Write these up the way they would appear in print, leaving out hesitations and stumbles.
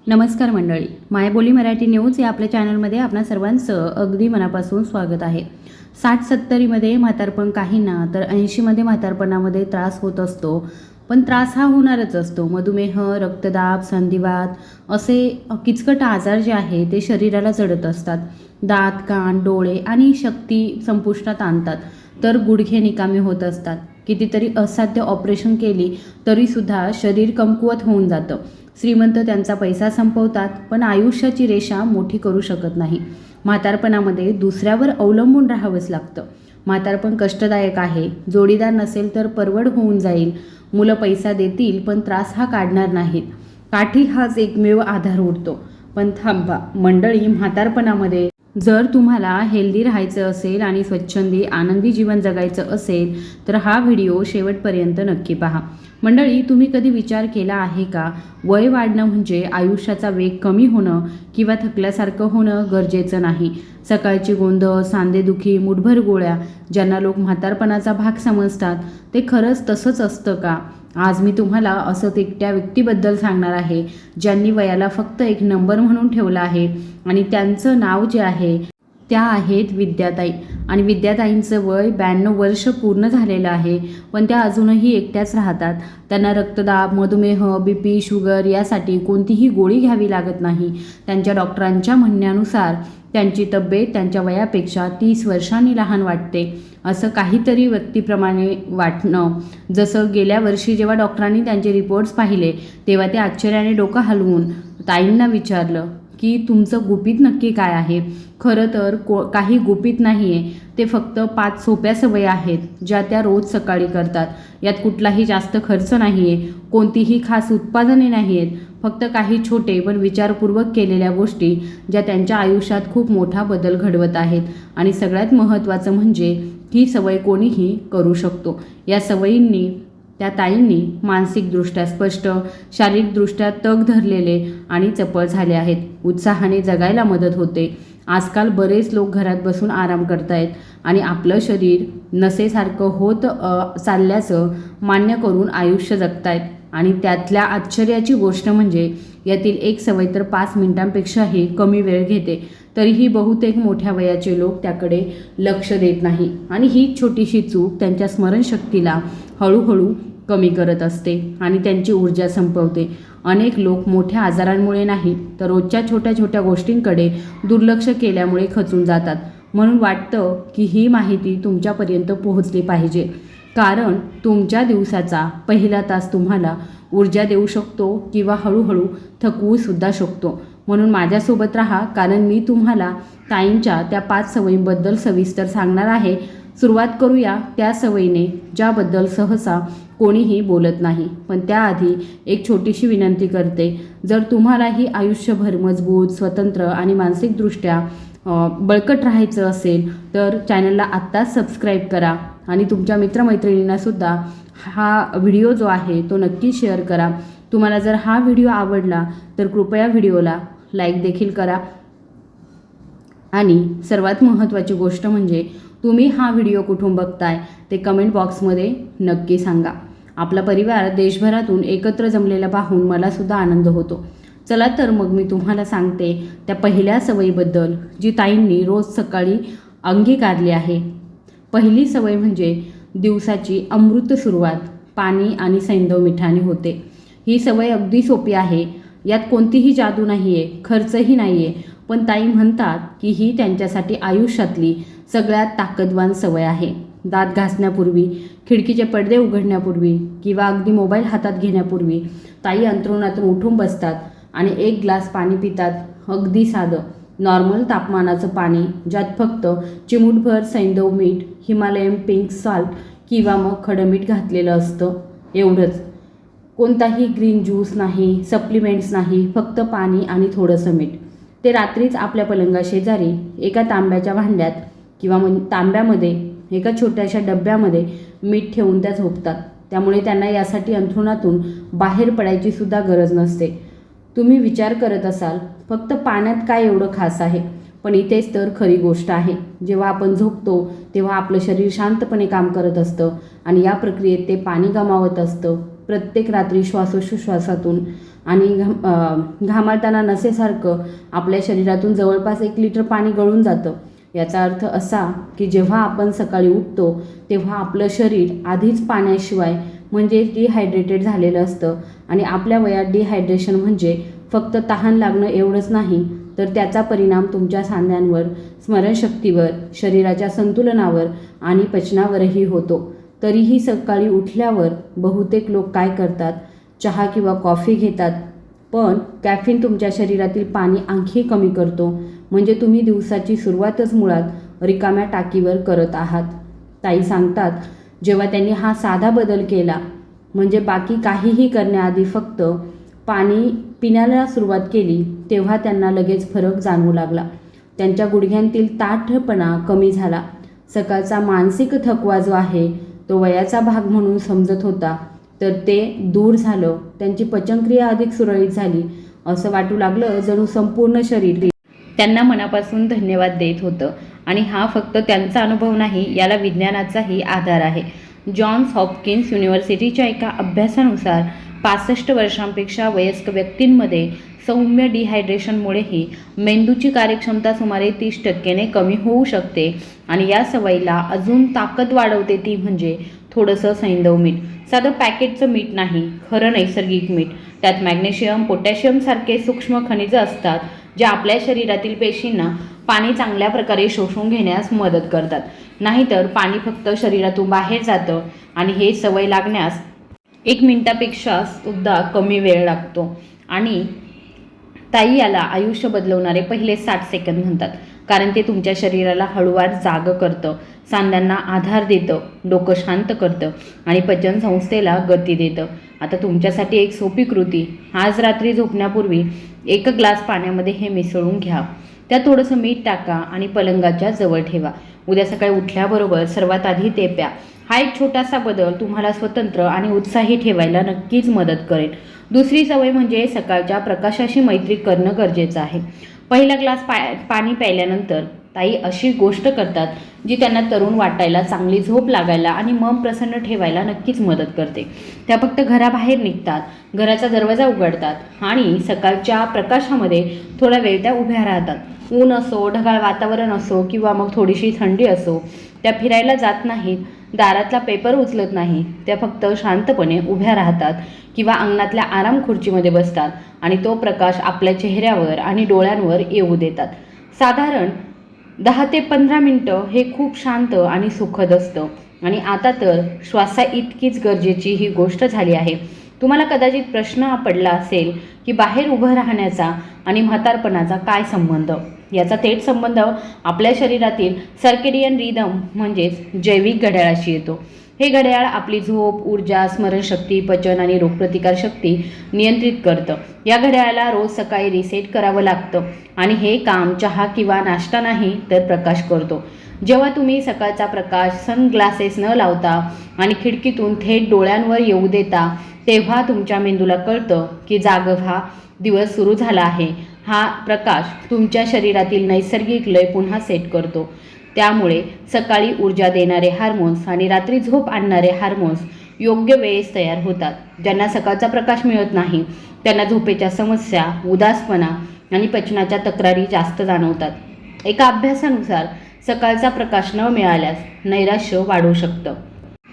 नमस्कार मंडळी, मायबोली मराठी न्यूज या आपल्या चॅनलमध्ये आपणा सर्वांचं अगदी मनापासून स्वागत आहे. 60-70मध्ये म्हातारपण काहींना तर 80मध्ये म्हातारपणामध्ये त्रास होत असतो. पण त्रास हा होणारच असतो. मधुमेह, रक्तदाब, संधिवात असे किचकट आजार जे आहे ते शरीराला जडत असतात. दात, कान, डोळे आणि शक्ती संपुष्टात आणतात, तर गुडघे निकामी होत असतात. कितीतरी असाध्य ऑपरेशन केली तरीसुद्धा शरीर कमकुवत होऊन जातं. श्रीमंत त्यांचा पैसा संपवतात, पण आयुष्याची रेषा मोठी करू शकत नाही. म्हातारपणामध्ये दुसऱ्यावर अवलंबून राहावंच लागतं. म्हातारपण कष्टदायक आहे. जोडीदार नसेल तर परवड होऊन जाईल. मुलं पैसा देतील पण त्रास हा काढणार नाहीत. काठी हाच एकमेव आधार उरतो. पण थांबा मंडळी, म्हातारपणामध्ये जर तुम्हाला हेल्दी राहायचं असेल आणि स्वच्छंदी आनंदी जीवन जगायचं असेल तर हा व्हिडिओ शेवटपर्यंत नक्की पहा. मंडळी, तुम्ही कधी विचार केला आहे का, वय वाढणं म्हणजे आयुष्याचा वेग कमी होणं किंवा थकल्यासारखं होणं गरजेचं नाही. सकाळची गोंधळ, सांधेदुखी, मुठभर गोळ्या ज्यांना लोक म्हातारपणाचा भाग समजतात, ते खरंच तसंच असतं का? आज मी तुम्हाला असंच एकट्या व्यक्तीबद्दल सांगणार आहे, ज्यांनी वयाला फक्त एक नंबर म्हणून ठेवला आहे. आणि त्यांचं नाव जे आहे त्या आहेत विद्याताई. आणि विद्याताईंचं वय 92 वर्ष पूर्ण झालेलं आहे, पण त्या अजूनही एकट्याच राहतात. त्यांना रक्तदाब, मधुमेह, BP, शुगर यासाठी कोणतीही गोळी घ्यावी लागत नाही. त्यांच्या डॉक्टरांच्या म्हणण्यानुसार त्यांची तब्येत त्यांच्या वयापेक्षा 30 वर्षांनी लहान वाटते. असं काहीतरी व्यक्तीप्रमाणे वाटणं. जसं गेल्या वर्षी जेव्हा डॉक्टरांनी त्यांचे रिपोर्ट्स पाहिले तेव्हा ते आश्चर्याने डोकं हलवून ताईंना विचारलं की तुमचं गुपित नक्की काय आहे? खरं तर काही गुपित नाही आहे. ते फक्त 5 सोप्या सवयी आहेत, ज्या त्या रोज सकाळी करतात. यात कुठलाही जास्त खर्च नाही आहे, कोणतीही खास उत्पादने नाही आहेत. फक्त काही छोटे पण विचारपूर्वक केलेल्या गोष्टी, ज्या त्यांच्या आयुष्यात खूप मोठा बदल घडवत आहेत. आणि सगळ्यात महत्त्वाचं म्हणजे ही सवय कोणीही करू शकतो. या सवयींनी त्या ताईंनी मानसिकदृष्ट्या स्पष्ट, शारीरिकदृष्ट्या तग धरलेले आणि चपळ झाले आहेत. उत्साहाने जगायला मदत होते. आजकाल बरेच लोक घरात बसून आराम करतायत आणि आपलं शरीर नसेसारखं होत चालल्याचं मान्य करून आयुष्य जगतायत. आणि त्यातल्या आश्चर्याची गोष्ट म्हणजे यातील एक सवय तर 5 मिनिटांपेक्षाही कमी वेळ घेते, तरीही बहुतेक मोठ्या वयाचे लोक त्याकडे लक्ष देत नाही. आणि ही छोटीशी चूक त्यांच्या स्मरणशक्तीला हळूहळू कमी करत असते आणि त्यांची ऊर्जा संपवते. अनेक लोक मोठ्या आजारांमुळे नाही तर रोजच्या छोट्या छोट्या गोष्टींकडे दुर्लक्ष केल्यामुळे खचून जातात. म्हणून वाटतं की ही माहिती तुमच्यापर्यंत पोहोचली पाहिजे, कारण तुमच्या दिवसाचा पहिला तास तुम्हाला ऊर्जा देऊ शकतो किंवा हळूहळू थकवूसुद्धा शकतो. म्हणून माझ्यासोबत राहा, कारण मी तुम्हाला ताईंच्या त्या 5 सवयींबद्दल सविस्तर सांगणार आहे. सुरुवात करूया त्या सवयीने, ज्याबद्दल सहसा कोणीही बोलत नाही. पण त्याआधी एक छोटीशी विनंती करते. जर तुम्हालाही आयुष्यभर मजबूत, स्वतंत्र आणि मानसिकदृष्ट्या बळकट राहायचं असेल तर चॅनलला आत्ताच सबस्क्राईब करा आणि तुमच्या मित्रमैत्रिणींनासुद्धा हा व्हिडिओ जो आहे तो नक्की शेअर करा. तुम्हाला जर हा व्हिडिओ आवडला तर कृपया व्हिडिओला लाईक देखील करा. आणि सर्वात महत्त्वाची गोष्ट म्हणजे तुम्ही हा व्हिडिओ कुठून बघताय ते कमेंट बॉक्समध्ये नक्की सांगा. आपला परिवार देशभरातून एकत्र जमलेला पाहून मलासुद्धा आनंद होतो. चला तर मग मी तुम्हाला सांगते त्या पहिल्या सवयीबद्दल, जी ताईंनी रोज सकाळी अंगीकारली आहे. पहिली सवय म्हणजे दिवसाची अमृत सुरुवात पाणी आणि सैंधव मिठाने होते. ही सवय अगदी सोपी आहे. यात कोणतीही जादू नाही आहे, खर्चही नाही आहे. पण ताई म्हणतात की ही त्यांच्यासाठी आयुष्यातली सगळ्यात ताकदवान सवय आहे. दात घासण्यापूर्वी, खिडकीचे पडदे उघडण्यापूर्वी किंवा अगदी मोबाईल हातात घेण्यापूर्वी ताई अंथरुणातून उठून बसतात आणि 1 ग्लास पाणी पितात. अगदी साधं, नॉर्मल तापमानाचं पाणी, ज्यात फक्त चिमूटभर सैंधव मीठ, हिमालयन पिंक सॉल्ट किंवा मग खडं मीठ घातलेलं असतं. एवढंच. कोणताही ग्रीन ज्यूस नाही, सप्लिमेंट्स नाही, फक्त पाणी आणि थोडंसं मीठ. ते रात्रीच आपल्या पलंगाशेजारी एका तांब्याच्या भांड्यात किंवा तांब्यामध्ये एका छोट्याशा डब्यामध्ये मीठ ठेवून त्या झोपतात. त्यामुळे त्यांना यासाठी अंथरुणातून बाहेर पडायची सुद्धा गरज नसते. तुम्ही विचार करत असाल फक्त पाण्यात काय एवढं खास आहे, पण इथेच तर खरी गोष्ट आहे. जेव्हा आपण झोपतो तेव्हा आपलं शरीर शांतपणे काम करत असतं आणि या प्रक्रियेत ते पाणी गमावत असतं. प्रत्येक रात्री श्वासोच्छ्वासातून आणि घामाळताना नसेसारखं आपल्या शरीरातून जवळपास 1 लिटर पाणी गळून जातं. याचा अर्थ असा की जेव्हा आपण सकाळी उठतो तेव्हा आपलं शरीर आधीच पाण्याशिवाय म्हणजे डिहायड्रेटेड झालेलं असतं. आणि आपल्या वयात डिहायड्रेशन म्हणजे फक्त तहान लागणं एवढंच नाही, तर त्याचा परिणाम तुमच्या सांध्यांवर, स्मरणशक्तीवर, शरीराच्या संतुलनावर आणि पचनावरही होतो. तरीही सकाळी उठल्यावर बहुतेक लोक काय करतात, चहा किंवा कॉफी घेतात, पण कॅफीन तुमच्या शरीरातील पाणी आणखी कमी करतो. म्हणजे तुम्ही दिवसाची सुरुवातच मुळात रिकाम्या टाकीवर करत आहात. ताई सांगतात, जेव्हा त्यांनी हा साधा बदल केला, म्हणजे बाकी काहीही करण्याआधी फक्त पाणी पिण्याला सुरुवात केली, तेव्हा त्यांना लगेच फरक जाणवू लागला. त्यांच्या गुडघ्यांतील ताठपणा कमी झाला. सकाळचा मानसिक थकवा जो आहे तो वयाचा भाग म्हणून समजत होता, तर ते दूर झालं. त्यांची पचनक्रिया अधिक सुरळीत झाली. असं वाटू लागलं जणू संपूर्ण शरीर त्यांना मनापासून धन्यवाद देत होतं. आणि हा फक्त त्यांचा अनुभव नाही, याला विज्ञानाचाही आधार आहे. जॉन्स हॉपकिन्स युनिव्हर्सिटीच्या एका अभ्यासानुसार 65 वर्षांपेक्षा वयस्क व्यक्तींमध्ये सौम्य डिहायड्रेशनमुळेही मेंदूची कार्यक्षमता सुमारे 30% कमी होऊ शकते. आणि या सवयीला अजून ताकद वाढवते ती म्हणजे थोडंसं सैंधव मीठ. साधं पॅकेटचं मीठ नाही, खरं नैसर्गिक मीठ. त्यात मॅग्नेशियम, पोटॅशियम सारखे सूक्ष्म खनिजं असतात, जे आपल्या शरीरातील पेशींना पाणी चांगल्या प्रकारे शोषून घेण्यास मदत करतात. नाहीतर पाणी फक्त शरीरातून बाहेर जातं आणि हे सवय लागण्यास 1 मिनिटापेक्षा सुद्धा कमी वेळ लागतो. आणि ताई याला आयुष्य बदलवणारे पहिले 60 सेकंद म्हणतात, कारण ते तुमच्या शरीराला हळूवार जागं करतं, सांध्यांना आधार देतं, डोकं शांत करतं आणि पचन संस्थेला गती देतं. आता तुमच्यासाठी एक सोपी कृती. आज रात्री झोपण्यापूर्वी 1 ग्लास पाण्यामध्ये हे मिसळून घ्या. त्यात थोडंसं मीठ टाका आणि पलंगाच्या जवळ ठेवा. उद्या सकाळी उठल्याबरोबर सर्वात आधी ते प्या. हा एक छोटासा बदल तुम्हाला स्वतंत्र आणि उत्साही ठेवायला नक्कीच मदत करेल. दुसरी सवय म्हणजे सकाळच्या प्रकाशाशी मैत्री करणं गरजेचं आहे. पहिला ग्लास पाणी प्यायल्यानंतर ताई अशी गोष्ट करतात जी त्यांना तरुण वाटायला, चांगली झोप लागायला आणि मन प्रसन्न ठेवायला नक्कीच मदत करते. त्या फक्त घराबाहेर निघतात, घराचा दरवाजा उघडतात आणि सकाळच्या प्रकाशामध्ये थोडा वेळ त्या उभ्या राहतात. ऊन असो, ढगाळ वातावरण असो किंवा मग थोडीशी थंडी असो, त्या फिरायला जात नाहीत, दारातला पेपर उचलत नाही. त्या फक्त शांतपणे उभ्या राहतात किंवा अंगणातल्या आराम खुर्चीमध्ये बसतात आणि तो प्रकाश आपल्या चेहऱ्यावर आणि डोळ्यांवर येऊ देतात. साधारण 10 ते 15 मिनटं हे खूप शांत आणि सुखद असतं. आणि आता तर श्वासा इतकीच गरजेची ही गोष्ट झाली आहे. तुम्हाला कदाचित प्रश्न पडला असेल की बाहेर उभं राहण्याचा आणि म्हातारपणाचा काय संबंध. याचा थेट संबंध आपल्या शरीरातील सर्केडियन रिदम म्हणजेच जैविक घड्याळाशी येतो. हे घड्याळ आपली झोप, ऊर्जा, स्मरणशक्ती, पचन आणि रोगप्रतिकारशक्ती नियंत्रित करतं. या घड्याळाला रोज सकाळी रिसेट करावं लागतं आणि हे काम चहा किंवा नाश्ता नाही तर प्रकाश करतो. जेव्हा तुम्ही सकाळचा प्रकाश सनग्लासेस न लावता आणि खिडकीतून थेट डोळ्यांवर येऊ देता, तेव्हा तुमच्या मेंदूला कळतं की जाग व्हा, दिवस सुरू झाला आहे. हा प्रकाश तुमच्या शरीरातील नैसर्गिक लय पुन्हा सेट करतो. त्यामुळे सकाळी ऊर्जा देणारे हार्मोन्स आणि रात्री झोप आणणारे हार्मोन्स योग्य वेळेस तयार होतात. ज्यांना सकाळचा प्रकाश मिळत नाही त्यांना झोपेच्या समस्या, उदासपणा आणि पचनाच्या तक्रारी जास्त जाणवतात. एका अभ्यासानुसार सकाळचा प्रकाश न मिळाल्यास नैराश्य वाढू शकतं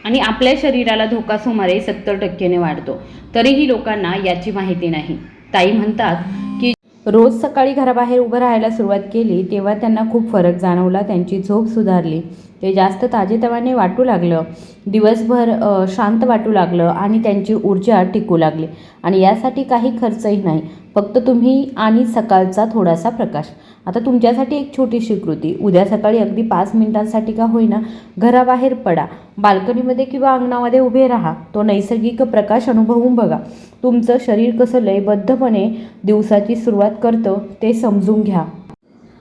आणि आपल्या शरीराला धोका सुमारे 70% वाढतो. तरीही लोकांना याची माहिती नाही. ताई म्हणतात की रोज सकाळी घराबाहेर उभं राहायला सुरुवात केली तेव्हा त्यांना खूप फरक जाणवला. त्यांची झोप सुधारली, ते जास्त ताजेतवाने वाटू लागलं, दिवसभर शांत वाटू लागलं आणि त्यांची ऊर्जा टिकू लागली. आणि यासाठी काही खर्चही नाही, फक्त तुम्ही आणि सकाळचा थोडासा प्रकाश. आता तुमच्यासाठी एक छोटीशी कृती. उद्या सकाळी अगदी 5 मिनिटांसाठी का होईना घराबाहेर पडा, बाल्कनीमध्ये किंवा अंगणामध्ये उभे राहा. तो नैसर्गिक प्रकाश अनुभवून बघा. तुमचं शरीर कसं लयबद्धपणे दिवसाची सुरुवात करतं ते समजून घ्या.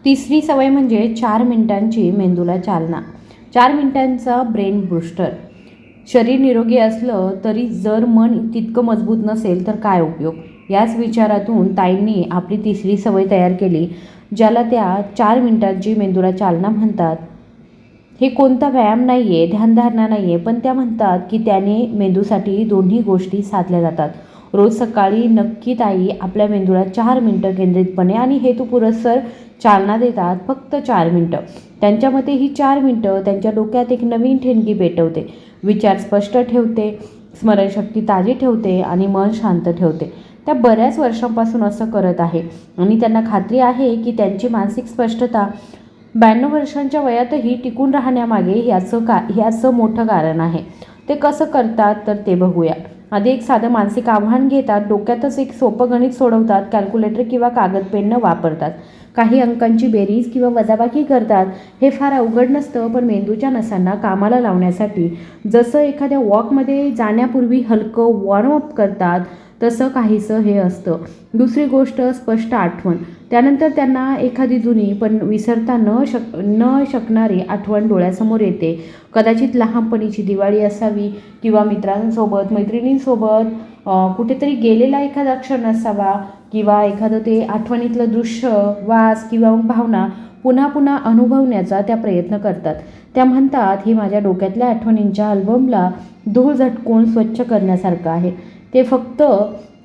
तिसरी सवय म्हणजे 4 मिनिटांची मेंदूला चालना. 4 मिनिटांचा ब्रेन बूस्टर. शरीर निरोगी असलं तरी जर मन तितकं मजबूत नसेल तर काय उपयोग. याच विचारातून ताईंनी आपली तिसरी सवय तयार केली, ज्याला त्या 4 मिनिटांची मेंदूला चालना म्हणतात. हे कोणता व्यायाम नाही आहे, ध्यानधारणा नाही आहे, पण त्या म्हणतात की त्याने मेंदूसाठी दोन्ही गोष्टी साधल्या जातात. रोज सकाळी नक्की ताई आपल्या मेंदूला 4 मिनिटं केंद्रितपणे आणि हेतुपुरस्सर चालना देतात. फक्त 4 मिनिटं. त्यांच्या मते ही 4 मिनिटं त्यांच्या डोक्यात एक नवीन ठिणगी पेटवते, विचार स्पष्ट ठेवते, स्मरणशक्ती ताजी ठेवते आणि मन शांत ठेवते. त्या बऱ्याच वर्षांपासून असं करत आहे आणि त्यांना खात्री आहे की त्यांची मानसिक स्पष्टता 92 वर्षांच्या वयातही टिकून राहण्यामागे ह्याचं मोठं कारण आहे. ते कसं करतात तर ते बघूया. आधी एक साधं मानसिक आव्हान घेतात. डोक्यातच एक सोपं गणित सोडवतात. कॅल्क्युलेटर किंवा कागद पेन न वापरतात. काही अंकांची बेरीज किंवा वजाबाकी करतात. हे फार अवघड नसतं, पण मेंदूच्या नसांना कामाला लावण्यासाठी जसं एखाद्या वॉकमध्ये जाण्यापूर्वी हलकं वॉर्मअप करतात तसं काहीसं हे असतं. दुसरी गोष्ट स्पष्ट आठवण. त्यानंतर त्यांना एखादी जुनी पण विसरता न शकणारी आठवण डोळ्यासमोर येते. कदाचित लहानपणीची दिवाळी असावी किंवा मित्रांसोबत मैत्रिणींसोबत कुठेतरी गेलेला एखादा क्षण असावा किंवा एखादं ते आठवणीतलं दृश्य, वास किंवा भावना पुन्हा पुन्हा अनुभवण्याचा त्या प्रयत्न करतात. त्या म्हणतात, हे माझ्या डोक्यातल्या आठवणींच्या अल्बमला धूळ झटकून स्वच्छ करण्यासारखं आहे. ते फक्त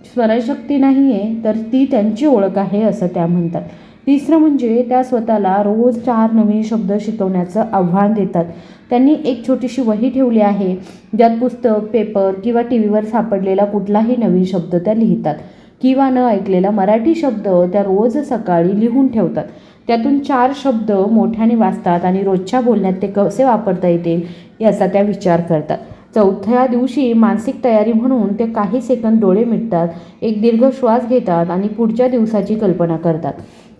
स्मरणशक्ती नाही आहे, तर ती त्यांची ओळख आहे असं त्या म्हणतात. तिसरं म्हणजे त्या स्वतःला रोज 4 नवीन शब्द शिकवण्याचं आव्हान देतात. त्यांनी एक छोटीशी वही ठेवली आहे, ज्यात पुस्तक, पेपर किंवा टी व्हीवर सापडलेला कुठलाही नवीन शब्द त्या लिहितात किंवा न ऐकलेला मराठी शब्द त्या रोज सकाळी लिहून ठेवतात. त्यातून 4 शब्द मोठ्याने वाचतात आणि रोजच्या बोलण्यात ते कसे वापरता येतील याचा त्या विचार करतात. 4थ्या दिवशी मानसिक तयारी म्हणून ते काही सेकंद डोळे मिटतात, एक दीर्घ श्वास घेतात आणि पुढच्या दिवसाची कल्पना करतात.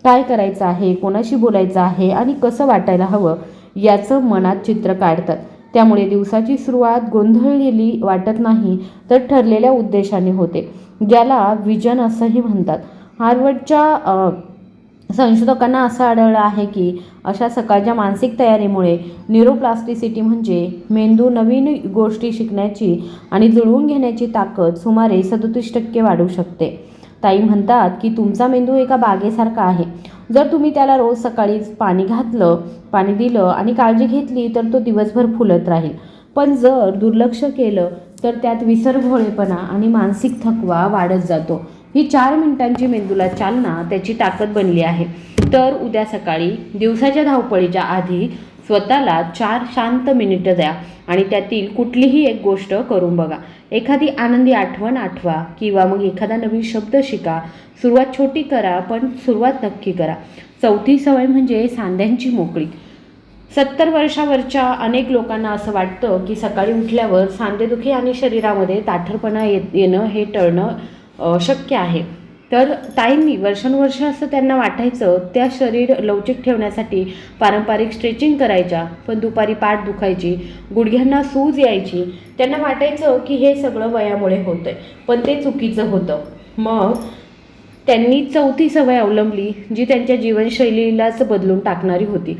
काय करायचं आहे, कोणाशी बोलायचं आहे आणि कसं वाटायला हवं याचं मनात चित्र काढतात. त्यामुळे दिवसाची सुरुवात गोंधळलेली वाटत नाही, तर ठरलेल्या उद्देशाने होते, ज्याला विजन असंही म्हणतात. हार्वर्डच्या संशोधकांना असं आढळलं आहे की अशा सकाळच्या मानसिक तयारीमुळे न्यूरोप्लास्टिसिटी म्हणजे मेंदू नवीन गोष्टी शिकण्याची आणि जुळवून घेण्याची ताकद सुमारे 37% वाढू शकते. ताई म्हणतात की तुमचा मेंदू एका बागेसारखा आहे. जर तुम्ही त्याला रोज सकाळी पाणी दिलं आणि काळजी घेतली तर तो दिवसभर फुलत राहील. पण जर दुर्लक्ष केलं तर त्यात विसरभोळेपणा आणि मानसिक थकवा वाढत जातो. ही 4 मिनिटांची मेंदूला चालना त्याची ताकद बनली आहे. तर उद्या सकाळी दिवसाच्या धावपळीच्या आधी स्वतःला 4 शांत मिनिटं द्या आणि त्यातील कुठलीही एक गोष्ट करून बघा. एखादी आनंदी आठवण आठवा किंवा मग एखादा नवीन शब्द शिका. सुरुवात छोटी करा, पण सुरुवात नक्की करा. 4थी सवय म्हणजे सांध्यांची मोकळी. 70 वर्षावरच्या अनेक लोकांना असं वाटतं की सकाळी उठल्यावर सांधेदुखी आणि शरीरामध्ये ताठरपणा येणं हे टळणं शक्य आहे. तर ताईंनी वर्षानुवर्ष असं त्यांना वाटायचं. त्या शरीर लवचिक ठेवण्यासाठी पारंपरिक स्ट्रेचिंग करायच्या, पण दुपारी पाठ दुखायची, गुडघ्यांना सूज यायची. त्यांना वाटायचं की हे सगळं वयामुळे होतंय, पण ते चुकीचं होतं. मग त्यांनी 4थी सवय अवलंबली, जी त्यांच्या जीवनशैलीलाच बदलून टाकणारी होती.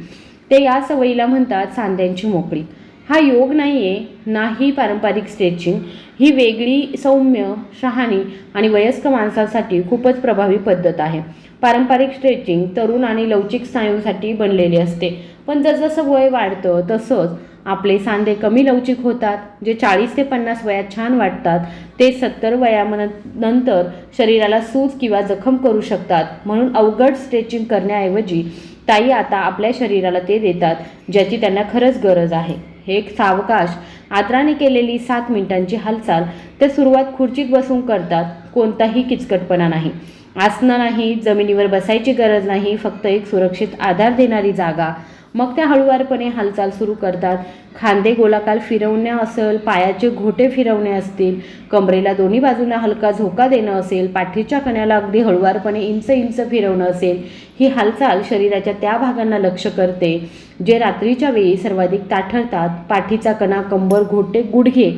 ते या सवयीला म्हणतात सांध्यांची मोकळी. हा योग नाही आहे, नाही पारंपरिक स्ट्रेचिंग. ही वेगळी, सौम्य, शहाणी आणि वयस्क माणसांसाठी खूपच प्रभावी पद्धत आहे. पारंपरिक स्ट्रेचिंग तरुण आणि लवचिक स्नायूंसाठी बनलेली असते, पण जसजसं वय वाढतं तसंच आपले सांधे कमी लवचिक होतात. जे 40 ते 50 वयात छान वाटतात ते 70 वयानंतर शरीराला सूज किंवा जखम करू शकतात. म्हणून अवघड स्ट्रेचिंग करण्याऐवजी ताई आता आपल्या शरीराला ते देतात ज्याची त्यांना खरंच गरज आहे. हे एक सावकाश आदराने केलेली 7 मिनिटांची हालचाल ते सुरुवात खुर्चीत बसून करतात. कोणताही किचकटपणा नाही, आसनं नाही, जमिनीवर बसायची गरज नाही, फक्त एक सुरक्षित आधार देणारी जागा. मग त्या हळूवारपणे हालचाल सुरू करतात. खांदे गोलाकार फिरवणे असेल, पायाचे घोटे फिरवणे असतील, कमरेला दोन्ही बाजूंना हलका झोका देणं असेल, पाठीच्या कण्याला अगदी हळूवारपणे इंच फिरवणं असेल. ही हालचाल शरीराच्या त्या भागांना लक्ष करते जे रात्रीच्या वेळी सर्वाधिक ताठरतात. पाठीचा कणा, कंबर, घोटे, गुडघे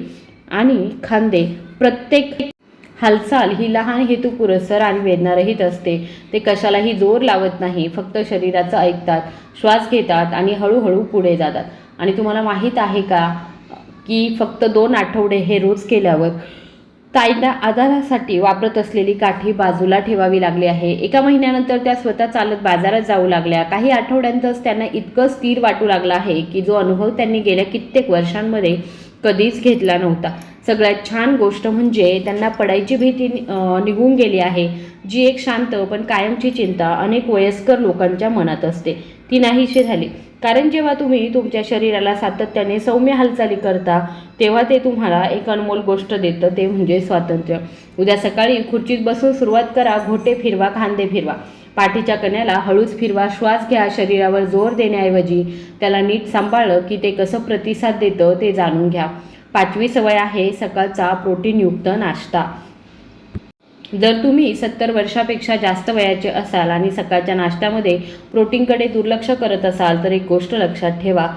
आणि खांदे. प्रत्येक हालचाल ही लहान, हेतुपुरस्सर आणि वेदनारहित असते. ते कशालाही जोर लावत नाही, फक्त शरीराचं ऐकतात, श्वास घेतात आणि हळूहळू पुढे जातात. आणि तुम्हाला माहीत आहे का की फक्त 2 आठवडे हे रोज केल्यावर ताईंना आधारासाठी वापरत असलेली काठी बाजूला ठेवावी लागली आहे. 1 महिन्यानंतर त्या स्वतः चालत बाजारात जाऊ लागल्या. काही आठवड्यांतच त्यांना इतकं स्थिर वाटू लागलं आहे की जो अनुभव त्यांनी गेल्या कित्येक वर्षांमध्ये कधीच घेतला नव्हता. सगळ्यात छान गोष्ट म्हणजे त्यांना पडायची भीती निघून गेली आहे. जी एक शांत पण कायमची चिंता अनेक वयस्कर लोकांच्या मनात असते ती नाहीशी झाली. कारण जेव्हा तुम्ही तुमच्या शरीराला सातत्याने सौम्य हालचाली करता तेव्हा ते तुम्हाला एक अनमोल गोष्ट देतं, ते म्हणजे स्वातंत्र्य. उद्या सकाळी खुर्चीत बसून सुरुवात करा. घोटे फिरवा, खांदे फिरवा, पाठीच्या कण्याला हळूच फिरवा, श्वास घ्या. शरीरावर जोर देण्याऐवजी त्याला नीट सांभाळलं की ते कसं प्रतिसाद देतं ते जाणून घ्या. 5वी सवय आहे सकाळचा प्रोटीनयुक्त नाश्ता. जर तुम्ही 70 वर्षापेक्षा जास्त वयाचे असाल आणि सकाळच्या नाश्त्यामध्ये प्रोटीनकडे दुर्लक्ष करत असाल तर एक गोष्ट लक्षात ठेवा,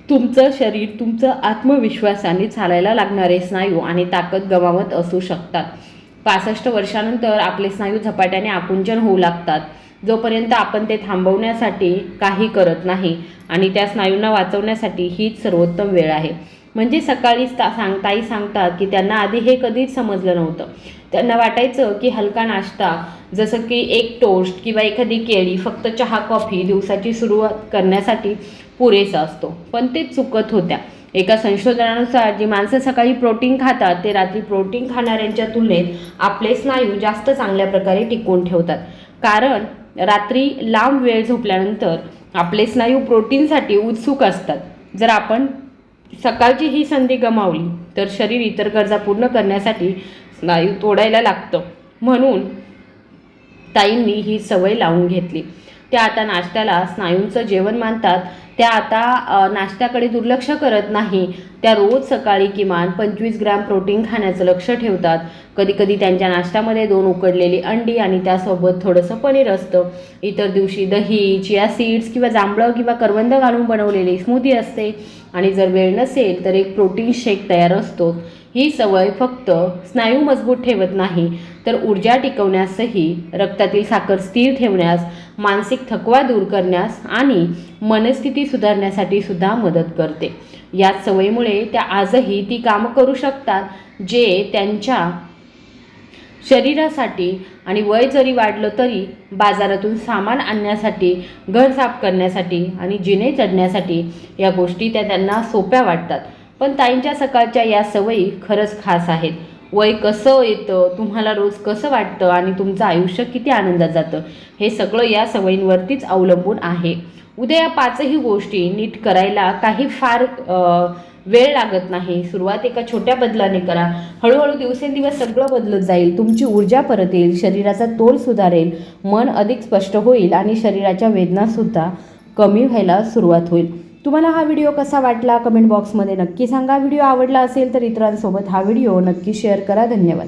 तुमचं शरीर तुमचं आत्मविश्वासाने चालायला लागणारे स्नायू आणि ताकद गमावत असू शकतात. 65 वर्षानंतर आपले स्नायू झपाट्याने आकुंचन होऊ लागतात. जोपर्यंत आपण ते थांबवण्यासाठी काही करत नाही आणि त्या स्नायूंना वाचवण्यासाठी हीच सर्वोत्तम वेळ आहे. म्हणजे सकाळी ताई सांगतात की त्यांना आधी हे कधीच समजलं नव्हतं. त्यांना वाटायचं की हलका नाश्ता जसं की एक टोस्ट किंवा एखादी केळी, फक्त चहा कॉफी दिवसाची सुरुवात करण्यासाठी पुरेसा असतो. पण ते चुकत होत्या. एका संशोधनानुसार जी माणसं सकाळी प्रोटीन खातात ते रात्री प्रोटीन खाणाऱ्यांच्या तुलनेत आपले स्नायू जास्त चांगल्या प्रकारे टिकवून ठेवतात. कारण रात्री लांब वेळ झोपल्यानंतर आपले स्नायू प्रोटीनसाठी उत्सुक असतात. जर आपण सकाळची ही संधी गमावली तर शरीर इतर गरजा पूर्ण करण्यासाठी स्नायू तोडायला लागतं. म्हणून ताईंनी ही सवय लावून घेतली. त्या आता नाश्त्याला स्नायूंचं जेवण मानतात. त्या आता नाश्त्याकडे दुर्लक्ष करत नाही. त्या रोज सकाळी किमान 25 ग्रॅम प्रोटीन खाण्याचं लक्ष ठेवतात. कधीकधी त्यांच्या नाश्त्यामध्ये 2 उकडलेली अंडी आणि त्यासोबत थोडंसं पनीर असतं. इतर दिवशी दही, चिया सीड्स किंवा जांभळं किंवा करवंद घालून बनवलेली स्मूदी असते. आणि जर वेळ नसेल तर एक प्रोटीन शेक तयार असतो. ही सवय फक्त स्नायू मजबूत ठेवत नाही तर ऊर्जा टिकवण्यासही, रक्तातील साखर स्थिर ठेवण्यास, मानसिक थकवा दूर करण्यास आणि मनस्थिती सुधारण्यासाठी सुद्धा मदत करते. याच सवयीमुळे त्या आजही ती कामं करू शकतात जे त्यांच्या शरीरासाठी, आणि वय जरी वाढलं तरी बाजारातून सामान आणण्यासाठी, घर साफ करण्यासाठी आणि जिने चढण्यासाठी या गोष्टी त्यांना सोप्या वाटतात. पण ताईंच्या सकाळच्या या सवयी खरंच खास आहेत. वय कसं येतं, तुम्हाला रोज कसं वाटतं आणि तुमचं आयुष्य किती आनंदात जातं हे सगळं या सवयींवरतीच अवलंबून आहे. उद्या या 5ही गोष्टी नीट करायला काही फार वेळ लागत नाही. सुरुवात एका छोट्या बदलाने करा. हळूहळू दिवसेंदिवस सगळं बदलत जाईल. तुमची ऊर्जा परत येईल, शरीराचा तोल सुधारेल, मन अधिक स्पष्ट होईल आणि शरीराच्या वेदनासुद्धा कमी व्हायला सुरुवात होईल. तुम्हाला हा व्हिडिओ कसा वाटला कमेंट बॉक्समध्ये नक्की सांगा. व्हिडिओ आवडला असेल तर इतरांसोबत हा व्हिडिओ नक्की शेअर करा. धन्यवाद.